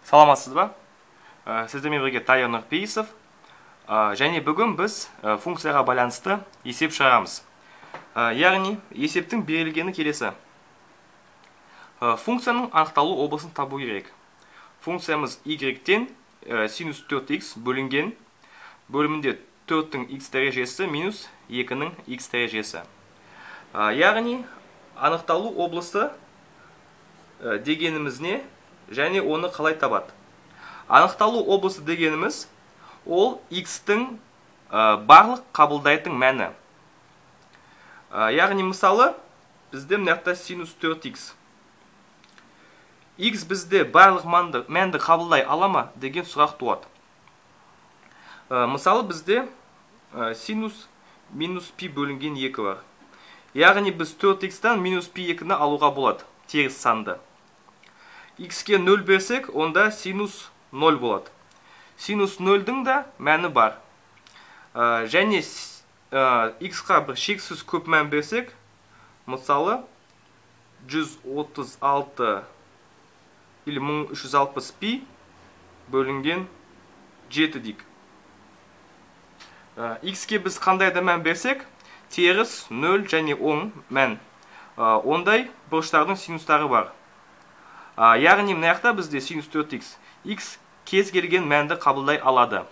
Саламатсыз ба? Сіздермен бірге Тайыр Нұрпейісов. Және бүгін біз функцияға байланысты есеп шығарамыз. Яғни, есептің берілгені келесі. Функцияның анықталу облысын табу керек. Функциямыз y-тен синус 4x бөлінген бөлімінде 4-тің x дәрежесі минус 2-нің x дәрежесі. Яғни, анықталу облысы дегеніміз не? Және оны қалай табады? Анықталу облысы дегеніміз ол x-тің барлық қабылдайтын мәні. Яғни мысалы бізде мынақта синус 4x. X бізде барлық мәнді қабылдай ала ма деген сұрақ туады. Мысалы бізде синус минус пи бөлінген 2 бар. Яғни біз 4x-тан минус пи 2-ні алуға болады, теріс санды. X-ке 0 берсек, онда синус 0 болады. Синус 0-дің да мәні бар. Және x-қа бір шексіз көп мән берсек, мысалы 136 или 1360 пи бөлінген 7 дейік. X-ке біз қандай да мән берсек, теріс 0 және 10 мән. Ондай бұрыштардың синустары бар. Яғни мынаяқта бізде синус 4x. X кез келген мәнді қабылдай алады.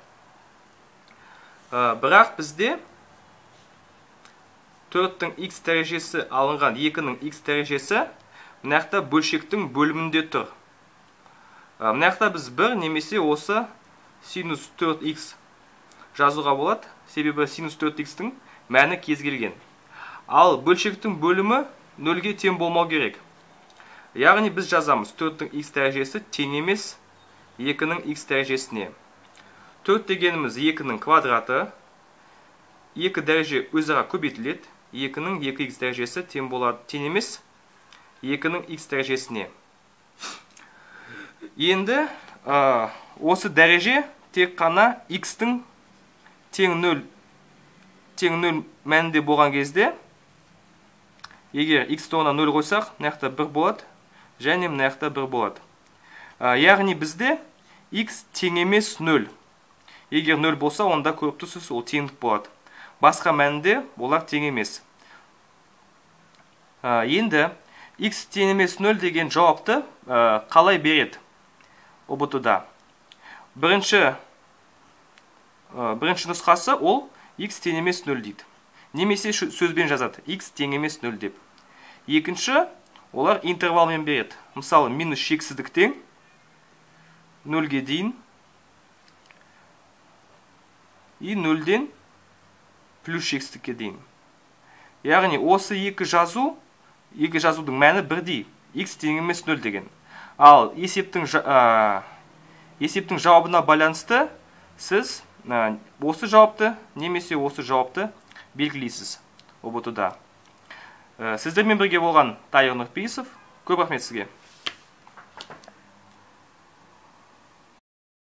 Бірақ бізде 4-тің x дәрежесі алынған 2-нің x дәрежесі мынаяқта бөлшектің бөлімінде тұр. Мынаяқта біз 1 немесе осы синус 4x жазуға болады, себебі синус 4x-тің мәні кез келген. Ал бөлшектің бөлімі 0-ге тең болмау керек. Яғни біз жазамыз 4-тің x дәрежесі тең емес 2-нің x дәрежесіне. 4 дегеніміз 2-нің квадраты, 2 дәреже өзара көбейтіледі, 2-нің 2x дәрежесі тең емес 2-нің x дәрежесіне. Енді осы дәреже тек қана x-тің тең 0 мәнінде болған кезде, егер x-ті ona 0 қойсақ, мынаяқта 1 болады, және мынаяқта 1 болады. Яғни бізде x тең емес 0. Егер 0 болса, онда көріп тұрсыз, ол теңдік болады. Басқа мәнінде олар тең емес. Енді x тең емес 0 деген жауапты қалай береді ұбт-да? Бірінші нұсқасы ол x тең емес 0 дейді. Немесе сөзбен жазады, x тең емес 0 деп. Екінші, олар интервалмен береді. Мысалы, минус шексіздіктен 0-ге дейін и 0-ден плюс шексіздікке дейін. Яғни, осы екі жазудың мәні бірдей, x тең емес 0 деген. Ал есептің жауабына байланысты сіз осы жауапты немесе осы жауапты белгілейсіз ұбт-да. Сіздермен бірге болған Тайыр Нұрпейісов. Көп рахмет сізге.